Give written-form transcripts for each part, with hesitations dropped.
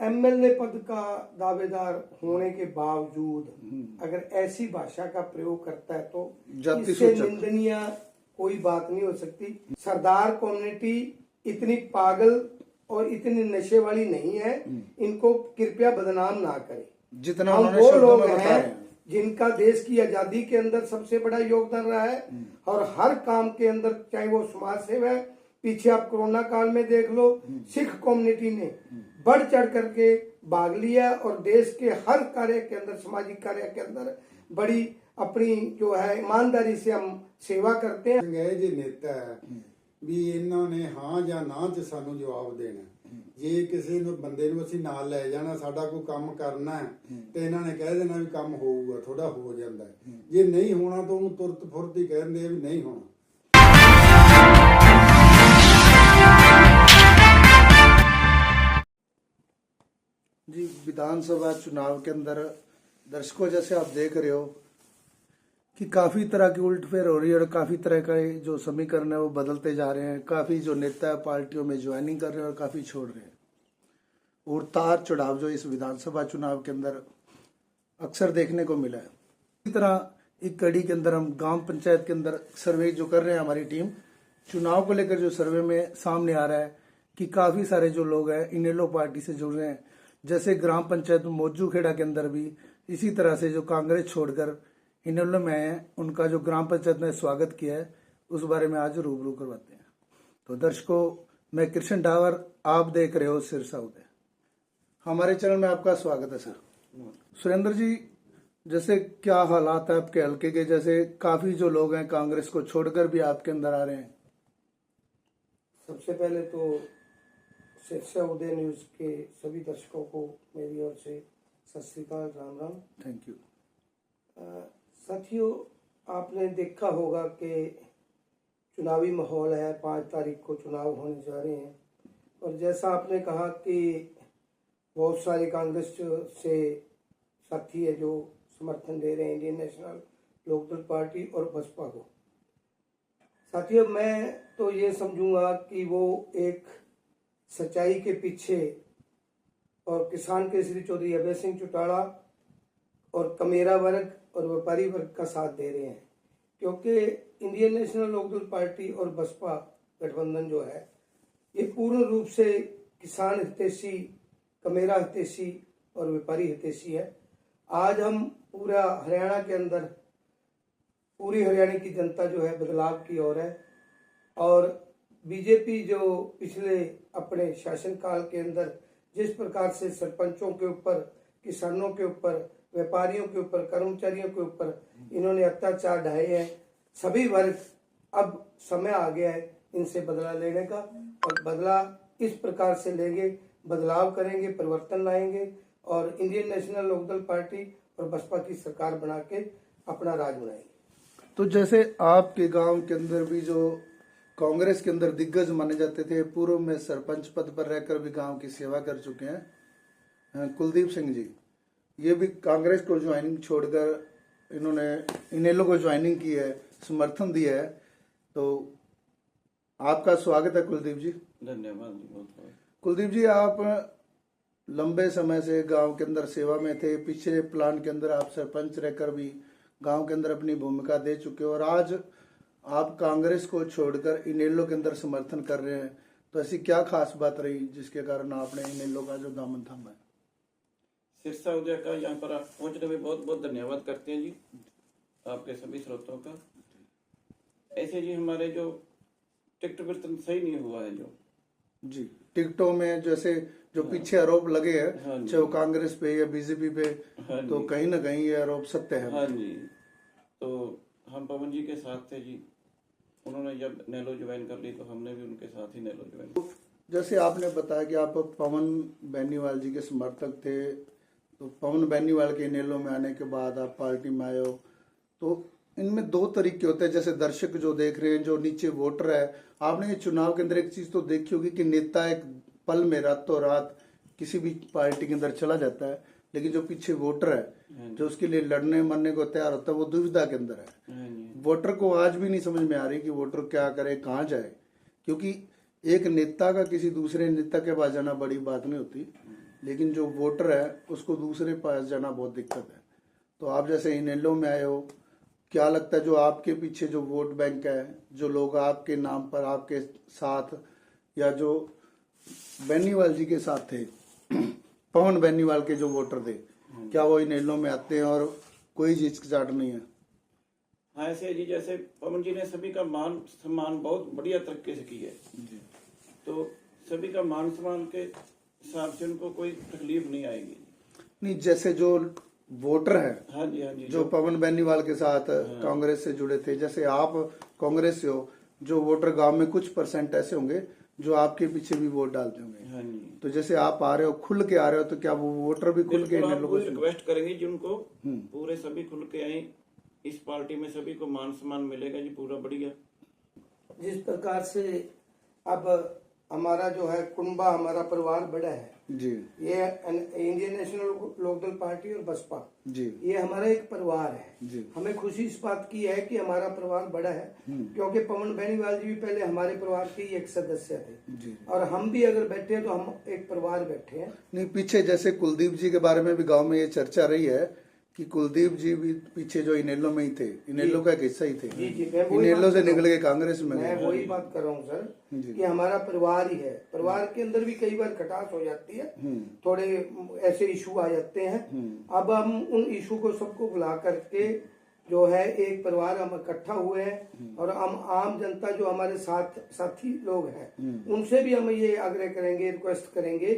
MLA पद का दावेदार होने के बावजूद अगर ऐसी भाषा का प्रयोग करता है तो इससे निंदनीय कोई बात नहीं हो सकती। सरदार कम्युनिटी इतनी पागल और इतनी नशे वाली नहीं है, इनको कृपया बदनाम ना करें। जितना हम वो लोग हैं जिनका देश की आजादी के अंदर सबसे बड़ा योगदान रहा है और हर काम के अंदर, चाहे वो समाज सेवा है, पीछे आप कोरोना काल में देख लो, सिख कम्युनिटी ने बढ़ चढ़ करके भाग लिया और देश के हर कार्य के अंदर, सामाजिक कार्य के अंदर बड़ी अपनी जो है ईमानदारी से हम सेवा करते हैं। जी नेता है भी इन्होंने हाँ या ना च सानू जवाब देना। जे किसी बंदे ਨੂੰ ਅਸੀਂ ਨਾਲ ਲੈ ਜਾਣਾ, ਸਾਡਾ ਕੋਈ ਕੰਮ ਕਰਨਾ ਹੈ ਤੇ ਇਹਨਾਂ ਨੇ ਕਹਿ ਦੇਣਾ ਵੀ ਕੰਮ ਹੋਊਗਾ, ਥੋੜਾ ਹੋ ਜਾਂਦਾ ਹੈ। ਜੇ ਨਹੀਂ ਹੋਣਾ ਤਾਂ ਉਹਨੂੰ ਤੁਰਤ ਫੁਰਤ ਹੀ ਕਹਿੰਦੇ ਵੀ ਨਹੀਂ ਹੋਣਾ। जी, विधानसभा चुनाव के अंदर दर्शकों जैसे आप देख रहे हो कि काफ़ी तरह की उलटफेर हो रही है और काफ़ी तरह का जो समीकरण है वो बदलते जा रहे हैं। काफ़ी जो नेता है पार्टियों में ज्वाइनिंग कर रहे हैं और काफ़ी छोड़ रहे हैं। और तार चढ़ाव जो इस विधानसभा चुनाव के अंदर अक्सर देखने को मिला है। इसी तरह एक कड़ी के अंदर हम गांव पंचायत के अंदर सर्वे जो कर रहे हैं, हमारी टीम चुनाव को लेकर जो सर्वे में सामने आ रहा है कि काफ़ी सारे जो लोग हैं इनेलो पार्टी से जुड़ रहे हैं। जैसे ग्राम पंचायत मौजू खेड़ा के अंदर भी इसी तरह से जो कांग्रेस छोड़कर इनेलो में है, उनका जो ग्राम पंचायत ने स्वागत किया है, उस बारे में आज रूबरू करवाते हैं। तो दर्शकों, मैं कृष्ण डावर, आप देख रहे हो सिरसा उदय। हमारे चैनल में आपका स्वागत है सर। सुरेंद्र जी, जैसे क्या हालात है आपके हल्के के? जैसे काफी जो लोग हैं कांग्रेस को छोड़कर भी आपके अंदर आ रहे हैं। सबसे पहले तो सिरसा उदय न्यूज के सभी दर्शकों को मेरी ओर से सत श्री अकाल, राम राम। Thank you. साथियों, आपने देखा होगा कि चुनावी माहौल है, 5 तारीख को चुनाव होने जा रहे हैं और जैसा आपने कहा कि बहुत सारे कांग्रेस से साथी है जो समर्थन दे रहे हैं इंडियन नेशनल लोकदल पार्टी और बसपा को। साथियों, मैं तो ये समझूंगा कि वो एक सच्चाई के पीछे और किसान केसरी चौधरी अभय सिंह चौटाला और कमेरा वर्ग और व्यापारी वर्ग का साथ दे रहे हैं, क्योंकि इंडियन नेशनल लोकदल पार्टी और बसपा गठबंधन जो है ये पूर्ण रूप से किसान हितैषी, कमेरा हितैषी और व्यापारी हितैषी है। आज हम पूरा हरियाणा के अंदर, पूरी हरियाणा की जनता जो है बदलाव की ओर है और बीजेपी जो पिछले अपने शासनकाल के अंदर जिस प्रकार से सरपंचों के ऊपर, किसानों के ऊपर, व्यापारियों के ऊपर, कर्मचारियों के ऊपर इन्होंने अत्याचार ढाए हैं, सभी वर्ग अब समय आ गया है इनसे बदला लेने का और बदला इस प्रकार से लेंगे, बदलाव करेंगे, परिवर्तन लाएंगे और इंडियन नेशनल लोकदल पार्टी और बसपा की सरकार बना के अपना राज बनाएंगे। तो जैसे आपके गांव के अंदर भी जो कांग्रेस के अंदर दिग्गज माने जाते थे, पूर्व में सरपंच पद पर रहकर भी गांव की सेवा कर चुके हैं, कुलदीप सिंह जी, ये भी कांग्रेस को ज्वाइनिंग छोड़कर इन्होंने इनेलो को ज्वाइनिंग की है, समर्थन दिया है। तो आपका स्वागत है कुलदीप जी। धन्यवाद। कुलदीप जी, आप लंबे समय से गांव के अंदर सेवा में थे, पिछले प्लान के अंदर आप सरपंच रहकर भी गांव के अंदर अपनी भूमिका दे चुके हो और आज आप कांग्रेस को छोड़कर इनेलो के अंदर समर्थन कर रहे हैं। तो ऐसी क्या खास बात रही जिसके कारण आपने इनेलो का जो दामन थामा है? सिरसा उदय का यहाँ पर पहुंचने में बहुत बहुत धन्यवाद करते हैं जी, आपके सभी स्रोतों का। ऐसे जी हमारे जो टिकट वितरण सही नहीं हुआ है जो जी, टिकटों में जैसे जो पीछे आरोप लगे हैं, चाहे वो कांग्रेस पे या बीजेपी पे, तो कहीं ना कहीं ये आरोप सत्य है। हाँ जी, तो हम पवन जी के साथ थे जी, उन्होंने जब नेलो ज्वाइन कर ली तो हमने भी उनके साथ ही नेलो ज्वाइन किया। जैसे आपने बताया कि आप पवन बेनीवाल जी के समर्थक थे, तो पवन बेनीवाल के नेलो में आने के बाद आप पार्टी में आए हो, तो इनमें 2 तरीके होते हैं। जैसे दर्शक जो देख रहे हैं, जो नीचे वोटर है, आपने ये चुनाव के अंदर एक चीज तो देखी होगी कि नेता एक पल में रातों रात किसी भी पार्टी के अंदर चला जाता है, लेकिन जो पीछे वोटर है जो उसके लिए लड़ने मरने को तैयार होता है, वो दुविधा के अंदर है। वोटर को आज भी नहीं समझ में आ रही कि वोटर क्या करे, कहाँ जाए, क्योंकि एक नेता का किसी दूसरे नेता के पास जाना बड़ी बात नहीं होती, लेकिन जो वोटर है उसको दूसरे पास जाना बहुत दिक्कत है। तो आप जैसे इनेलो में आए हो, क्या लगता है जो आपके पीछे जो वोट बैंक है, जो लोग आपके नाम पर आपके साथ या जो बेनीवाल जी के साथ थे, पवन बेनीवाल के जो वोटर थे, क्या वो इनेलो में आते हैं और कोई हिचकिचाहट नहीं है? हाँ, ऐसे जी जैसे पवन जी ने सभी का मान सम्मान बहुत बढ़िया तरीके से किया है, तो सभी का मान सम्मान के हिसाब से उनको कोई तकलीफ नहीं आएगी। नहीं, जैसे जो वोटर है हाँ जी, हाँ जी, जो पवन बेनीवाल के साथ कांग्रेस से जुड़े थे, जैसे आप कांग्रेस से हो, जो वोटर गांव में कुछ परसेंट ऐसे होंगे जो आपके पीछे भी वोट डालते होंगे। हाँ जी, तो जैसे आप आ रहे हो, खुल के आ रहे हो, तो क्या वो वोटर भी खुल के बिल्कुल इन हम लोगों पूरी से? रिक्वेस्ट करेंगे जी उनको, पूरे सभी खुल के आए, इस पार्टी में सभी को मान सम्मान मिलेगा जी पूरा बढ़िया। जिस प्रकार से अब हमारा जो है कुंबा, हमारा परिवार बड़ा है जी ये इंडियन नेशनल लोकदल पार्टी और बसपा, जी ये हमारा एक परिवार है। जी हमें खुशी इस बात की है कि हमारा परिवार बड़ा है, क्योंकि पवन बेनीवाल जी भी पहले हमारे परिवार के ही एक सदस्य थे जी। और हम भी अगर बैठे हैं तो हम एक परिवार बैठे हैं। नहीं, पीछे जैसे कुलदीप जी के बारे में भी गांव में ये चर्चा रही है कि कुलदीप जी भी पीछे जो इनेलो में ही थे, इनेलो का एक हिस्सा ही थे, जी जी, मैं वही इनेलो बात से कर रहा निकल के कांग्रेस में मैं गए। वही बात कर रहा हूँ सर जी। कि हमारा परिवार ही है। परिवार के अंदर भी कई बार खटास हो जाती है, थोड़े ऐसे इशू आ जाते हैं। अब हम उन इशू को सबको बुला करके जो है एक परिवार हम इकट्ठा हुए हैं और हम आम जनता जो हमारे साथी लोग हैं उनसे भी हम ये आग्रह करेंगे, रिक्वेस्ट करेंगे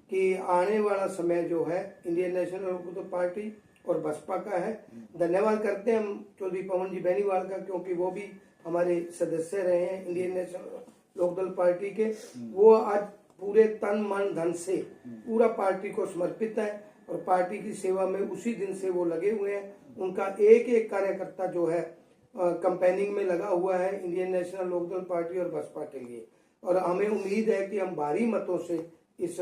कि आने वाला समय जो है इंडियन नेशनल लोकदल पार्टी और बसपा का है। धन्यवाद करते हैं हम चौधरी पवन जी बेनीवाल का, क्योंकि वो भी हमारे सदस्य रहे हैं इंडियन नेशनल लोकदल पार्टी के। वो आज पूरे तन मन धन से पूरा पार्टी को समर्पित है और पार्टी की सेवा में उसी दिन से वो लगे हुए हैं। उनका एक एक कार्यकर्ता जो है कैंपेनिंग में लगा हुआ है इंडियन नेशनल लोकदल पार्टी और बसपा के लिए, और हमें उम्मीद है कि हम भारी मतों से इस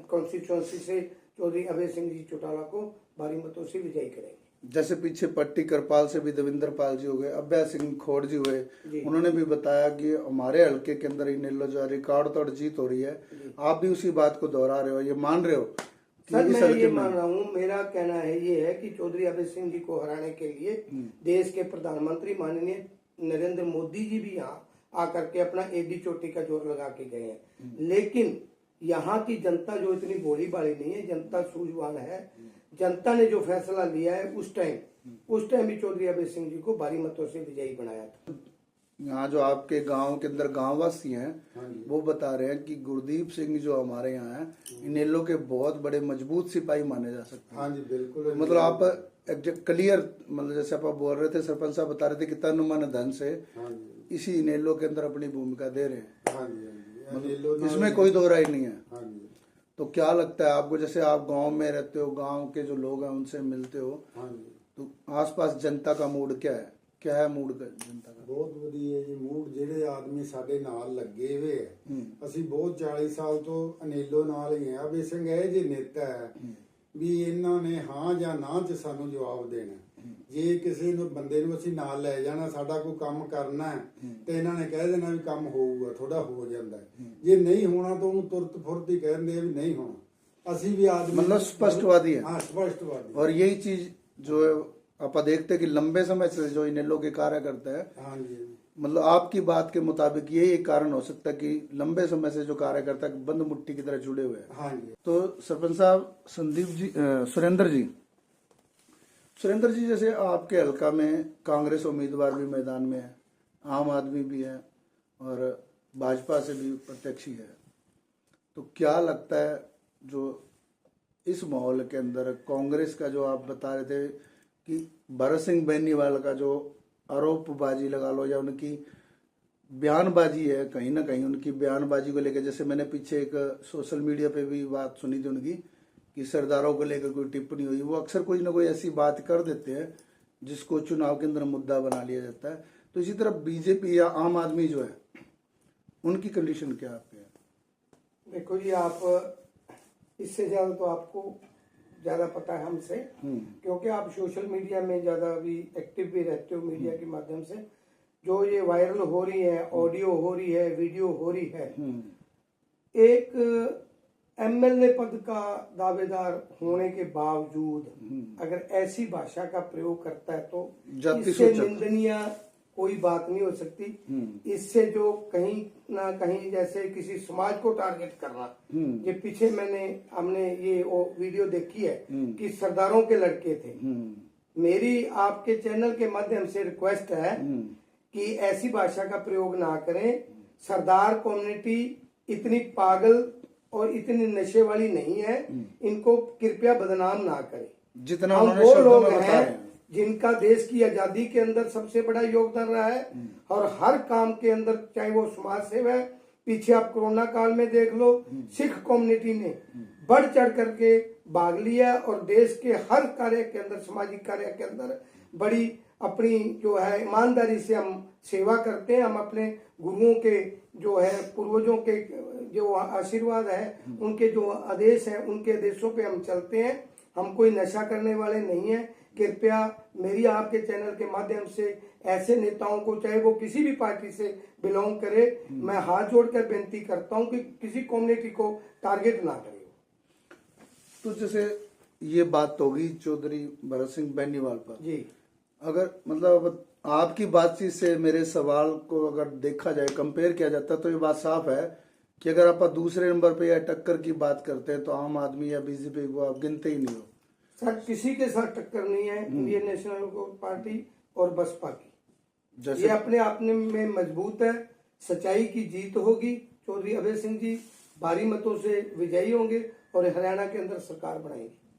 कॉन्स्टिट्यूंसी से चौधरी अभय सिंह जी चौटाला को भारी मतों से विजयी करेंगे। जैसे पीछे पट्टी करपाल से भी देवेंद्र पाल जी हो गए, अभय सिंह खोड़ जी हुए, उन्होंने भी बताया कि हमारे हल्के के अंदर इनेलो जो रिकॉर्ड तोड़ जीत हो रही है। आप भी उसी बात को दोहरा रहे हो, ये मान रहे हो? सर मैं ये मान रहा हूँ, मेरा कहना है ये है कि चौधरी अभय सिंह जी को हराने के लिए देश के प्रधानमंत्री माननीय नरेंद्र मोदी जी भी यहाँ आकर के अपना एडी चोटी का जोर लगा के गए हैं। लेकिन यहाँ की जनता जो इतनी भोली भाली नहीं है, जनता सूझवान है। जनता ने जो फैसला लिया है उस टाइम भी चौधरी अभय सिंह जी को भारी मतों से विजयी बनाया था। यहाँ जो आपके गांव के अंदर गांववासी हैं वो बता रहे हैं कि गुरदीप सिंह जो हमारे यहाँ हैं इनेलो के बहुत बड़े मजबूत सिपाही माने जा सकते हैं। हाँ जी बिल्कुल। मतलब आप क्लियर, मतलब जैसे आप बोल रहे थे, सरपंच साहब बता रहे थे कि तन मन धन से इसी इनेलो के अंदर अपनी भूमिका दे रहे हैं। हाँ जी, मतलब इसमें कोई दो राय नहीं है। हाँ जी। तो क्या लगता है आपको, जैसे आप गांव में रहते हो, गांव के जो लोग हैं उनसे मिलते हो, हाँ जी, तो आसपास जनता का मूड क्या है? क्या है मूड जनता का? ਬਹੁਤ ਵਧੀਆ ਜੀ ਮੂਡ। ਜਿਹੜੇ ਆਦਮੀ ਸਾਡੇ ਨਾਲ ਲੱਗੇ ਹੋਏ ਆ, ਅਸੀਂ ਬਹੁਤ 40 ਸਾਲ ਤੋਂ ਅਨੇਲੋ ਨਾਲ ਹੀ ਆ। ਅਭੈ ਸਿੰਘ ਇਹ ਜੇ ਨੇਤਾ ਹੈ ਵੀ ਇਹਨਾਂ ਨੇ ਹਾਂ ਜਾਂ ਨਾ ਚ ਸਾਨੂੰ ਜਵਾਬ ਦੇਣਾ। ਜੇ ਕਿਸੇ ਨੂੰ ਬੰਦੇ ਨੂੰ ਅਸੀਂ ਨਾਲ ਲੈ ਜਾਣਾ, ਸਾਡਾ ਕੋਈ ਕੰਮ ਕਰਨਾ ਤੇ ਇਹਨਾਂ ਨੇ ਕਹਿ ਦੇਣਾ ਵੀ ਕੰਮ ਹੋਊਗਾ, ਥੋੜਾ ਹੋ ਜਾਂਦਾ। ਜੇ ਨਹੀਂ ਹੋਣਾ ਤਾਂ ਉਹਨੂੰ ਤੁਰਤ ਫੁਰਤ ਹੀ ਕਹਿੰਦੇ ਆ ਵੀ ਨਹੀਂ ਹੋਣਾ। ਅਸੀਂ ਵੀ ਆਦਮੀ मतलब स्पष्टवादी है। हाँ स्पष्टवादी। और यही चीज जो है आप देखते हैं कि लंबे समय से जो इनेलो के कार्य करते हैं, हाँ जी, मतलब आपकी बात के मुताबिक यही एक कारण हो सकता है कि लंबे समय से जो कार्यकर्ता बंद मुट्ठी की तरह जुड़े हुए हैं। हाँ जी। तो सरपंच साहब संदीप जी, सुरेंद्र जी, जैसे आपके हल्का में कांग्रेस उम्मीदवार भी मैदान में है, आम आदमी भी है और भाजपा से भी प्रत्याशी है, तो क्या लगता है जो इस माहौल के अंदर कांग्रेस का जो आप बता रहे थे कि भरत सिंह बेनीवाल का जो आरोपबाजी लगा लो या उनकी बयानबाजी है, कहीं ना कहीं उनकी बयानबाजी को लेकर, जैसे मैंने पीछे एक सोशल मीडिया पे भी बात सुनी थी उनकी कि सरदारों को लेकर कोई टिप्पणी हुई, वो अक्सर कोई ना कोई ऐसी बात कर देते हैं जिसको चुनाव के अंदर मुद्दा बना लिया जाता है। तो इसी तरह बीजेपी या आम आदमी जो है उनकी कंडीशन क्या आपके है? देखो जी, आप इससे ज्यादा तो आपको ज्यादा पता है हमसे, क्योंकि आप सोशल मीडिया में ज्यादा भी एक्टिव भी रहते हो। मीडिया के माध्यम से जो ये वायरल हो रही है, ऑडियो हो रही है, वीडियो हो रही है, एक एमएलए पद का दावेदार होने के बावजूद अगर ऐसी भाषा का प्रयोग करता है तो जाति इससे सूचक। निंदनीय कोई बात नहीं हो सकती। इससे जो कहीं ना कहीं जैसे किसी समाज को टारगेट करना, ये पीछे हमने ये वीडियो देखी है कि सरदारों के लड़के थे। मेरी आपके चैनल के माध्यम से रिक्वेस्ट है कि ऐसी भाषा का प्रयोग ना करें। सरदार कम्युनिटी इतनी पागल और इतनी नशे वाली नहीं है, इनको कृपया बदनाम ना करें। जितना हम उन्होंने वो शब्दों लोग में बता हैं रहे हैं। जिनका देश की आजादी के अंदर सबसे बड़ा योगदान रहा है और हर काम के अंदर, चाहे वो समाज सेवा है, पीछे आप कोरोना काल में देख लो, सिख कम्युनिटी ने बढ़ चढ़ करके भाग लिया और देश के हर कार्य के अंदर, सामाजिक कार्य के अंदर बड़ी अपनी जो है ईमानदारी से हम सेवा करते हैं। हम अपने गुरुओं के जो है, पूर्वजों के जो आशीर्वाद है, उनके जो आदेश हैं, उनके आदेशों पे हम चलते हैं। हम कोई नशा करने वाले नहीं हैं। कृपया मेरी आपके चैनल के माध्यम से ऐसे नेताओं को, चाहे वो किसी भी पार्टी से बिलोंग करे, मैं हाथ जोड़कर बेनती करता हूं कि किसी कम्युनिटी को टारगेट ना करें। तो जैसे ये बात होगी चौधरी भरत सिंह बेनीवाल पर जी, अगर मतलब आपकी बातचीत से मेरे सवाल को अगर देखा जाए, कंपेयर किया जाता, तो ये बात साफ है कि अगर आप दूसरे नंबर पे या टक्कर की बात करते हैं तो आम आदमी या बीजेपी को आप गिनते ही नहीं हो। सर किसी के साथ टक्कर नहीं है इंडियन नेशनल पार्टी और बसपा की। जैसे ये अपने आप में मजबूत है। सच्चाई की जीत होगी। चौधरी अभय सिंह जी भारी मतों से विजयी होंगे और हरियाणा के अंदर सरकार बनाएंगे।